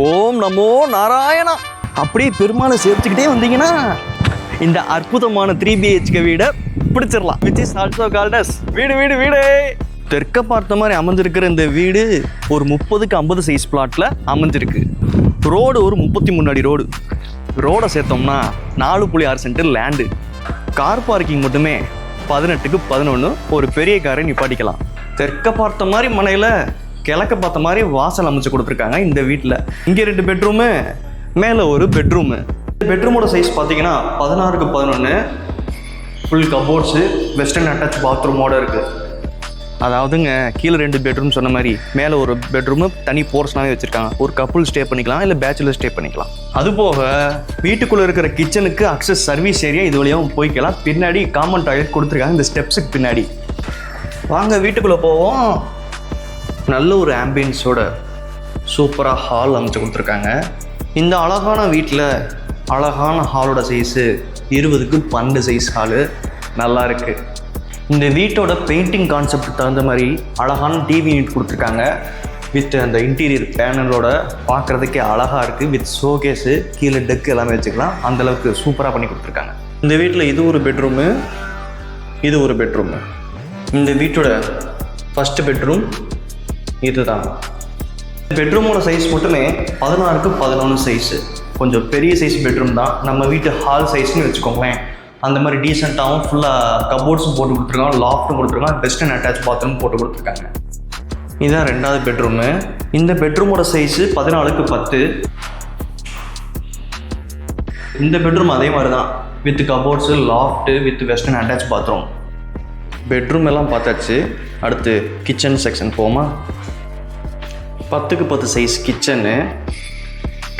ஓம் நமோ நாராயணா. அப்படியே பெருமாளை சேர்த்துக்கிட்டே வந்தீங்கன்னா இந்த அற்புதமான 3BHK வீடை பிடிச்சிடலாம். Which is also called as வீடு வீடு வீடு. தெற்க பார்த்த மாதிரி அமைஞ்சிருக்கிற இந்த வீடு ஒரு 30x50 சைஸ் பிளாட்ல அமைஞ்சிருக்கு. ரோடு ஒரு 33 அடி ரோடு. ரோடை சேர்த்தோம்னா 4.6 சென்ட் லேண்டு. கார் பார்க்கிங் மட்டுமே 18x11. ஒரு பெரிய காரை நிப்பாட்டிக்கலாம். தெற்க பார்த்த மாதிரி மனையில் கிழக்க பார்த்த மாதிரி வாசல் அமைச்சு கொடுத்துருக்காங்க இந்த வீட்டில். இங்கே 2 பெட்ரூமு, மேலே ஒரு பெட்ரூமு. பெட்ரூமோட சைஸ் பார்த்தீங்கன்னா 16x11. Full cupboards, western attach பாத்ரூமோட இருக்குது. அதாவதுங்க கீழே 2 பெட்ரூம் சொன்ன மாதிரி மேலே ஒரு பெட்ரூமு தனி போர்ஷனாகவே வச்சுருக்காங்க. ஒரு கப்புள் ஸ்டே பண்ணிக்கலாம், இல்லை பேச்சுலர் ஸ்டே பண்ணிக்கலாம். அதுபோக வீட்டுக்குள்ளே இருக்கிற கிச்சனுக்கு அக்சஸ் சர்வீஸ் ஏரியா இது வழியாகவும் போய்க்கலாம். பின்னாடி காமன் டாய்லெட் கொடுத்துருக்காங்க இந்த ஸ்டெப்ஸுக்கு பின்னாடி. வாங்க வீட்டுக்குள்ளே போவோம். நல்ல ஒரு ஆம்பியன்ஸோட சூப்பராக ஹால் அமைச்சு கொடுத்துருக்காங்க. இந்த அழகான வீட்டில் அழகான ஹாலோட சைஸு 20x12 சைஸ் ஹாலு நல்லா இருக்குது. இந்த வீட்டோட பெயிண்டிங் கான்செப்ட் தகுந்த மாதிரி அழகான டிவி யூனிட் கொடுத்துருக்காங்க. வித் அந்த இன்டீரியர் பேனலோட பார்க்குறதுக்கே அழகாக இருக்குது. வித் ஷோகேஸு, கீழே டெக்கு எல்லாமே வச்சுக்கலாம். அந்தளவுக்கு சூப்பராக பண்ணி கொடுத்துருக்காங்க. இந்த வீட்டில் இது ஒரு பெட்ரூமு, இது ஒரு பெட்ரூமு. இந்த வீட்டோட ஃபஸ்ட்டு பெட்ரூம் இதுதான். பெட்ரூமோட சைஸ் மட்டுமே 16x11 சைஸு. கொஞ்சம் பெரிய சைஸ் பெட்ரூம் தான். நம்ம வீட்டு ஹால் சைஸ்னு வச்சுக்கோங்களேன். அந்த மாதிரி டீசெண்டாகவும் ஃபுல்லாக கபோர்ட்ஸும் போட்டு கொடுத்துருக்காங்க, லாஃப்ட்டும் கொடுத்துருக்காங்க, வெஸ்டர்ன் அட்டாச் பாத்ரூம் போட்டு கொடுத்துருக்காங்க. இதுதான் 2வது பெட்ரூமு. இந்த பெட்ரூமோட சைஸு 14x10. இந்த பெட்ரூம் அதே மாதிரி தான், with cupboards, loft, with western attach bathroom. Bedroom எல்லாம் பார்த்தாச்சு. அடுத்து கிச்சன் செக்ஷன் போமா. 10x10 size kitchen.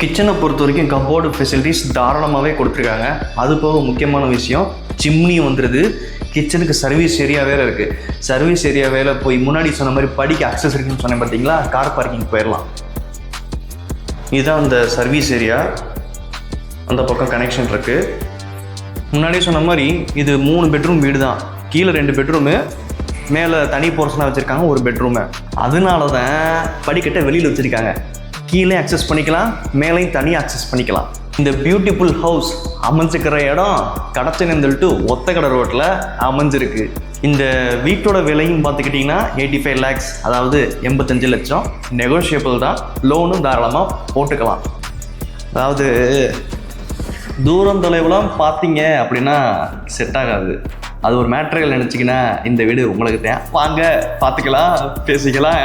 கிச்சனை பொறுத்த வரைக்கும் கபோர்டு ஃபெசிலிட்டிஸ் தாராளமாகவே கொடுத்துருக்காங்க. அது போக முக்கியமான விஷயம், சிம்னி வந்துடுது. கிச்சனுக்கு சர்வீஸ் ஏரியா வேறு இருக்குது. சர்வீஸ் ஏரியா வேலை போய் முன்னாடி சொன்ன மாதிரி படிக்க அக்சஸ் இருக்குன்னு சொன்னேன் பார்த்தீங்களா, கார் பார்க்கிங் போயிடலாம். இதுதான் அந்த சர்வீஸ் ஏரியா. அந்த பக்கம் கனெக்ஷன் இருக்குது. முன்னாடியே சொன்ன மாதிரி இது 3 பெட்ரூம் வீடு தான். கீழே 2 பெட்ரூமு, மேலே தனி போர்ஷனாக வச்சுருக்காங்க ஒரு பெட்ரூமு. அதனால தான் படிக்கட்டை வெளியில் வச்சுருக்காங்க. கீழே அக்சஸ் பண்ணிக்கலாம், மேலேயும் தனியாக அக்சஸ் பண்ணிக்கலாம். இந்த பியூட்டிஃபுல் ஹவுஸ் அமைஞ்சிருக்கிற இடம் கடச்சனேந்தல் டு ஒத்தக்கடை ரோட்டில் அமைஞ்சிருக்கு. இந்த வீட்டோட விலையும் பார்த்துக்கிட்டிங்கன்னா 85 lakhs, அதாவது 85 லட்சம். நெகோஷியபிள் தான். லோனும் தாராளமாக போட்டுக்கலாம். அதாவது தூரம் தொலைவுலாம் பார்த்தீங்க அப்படின்னா செட் ஆகாது. அது ஒரு மேட்ரியல் நினச்சிங்கன்னா இந்த வீடு உங்களுக்கு தான். வாங்க பார்த்துக்கலாம், பேசிக்கலாம்.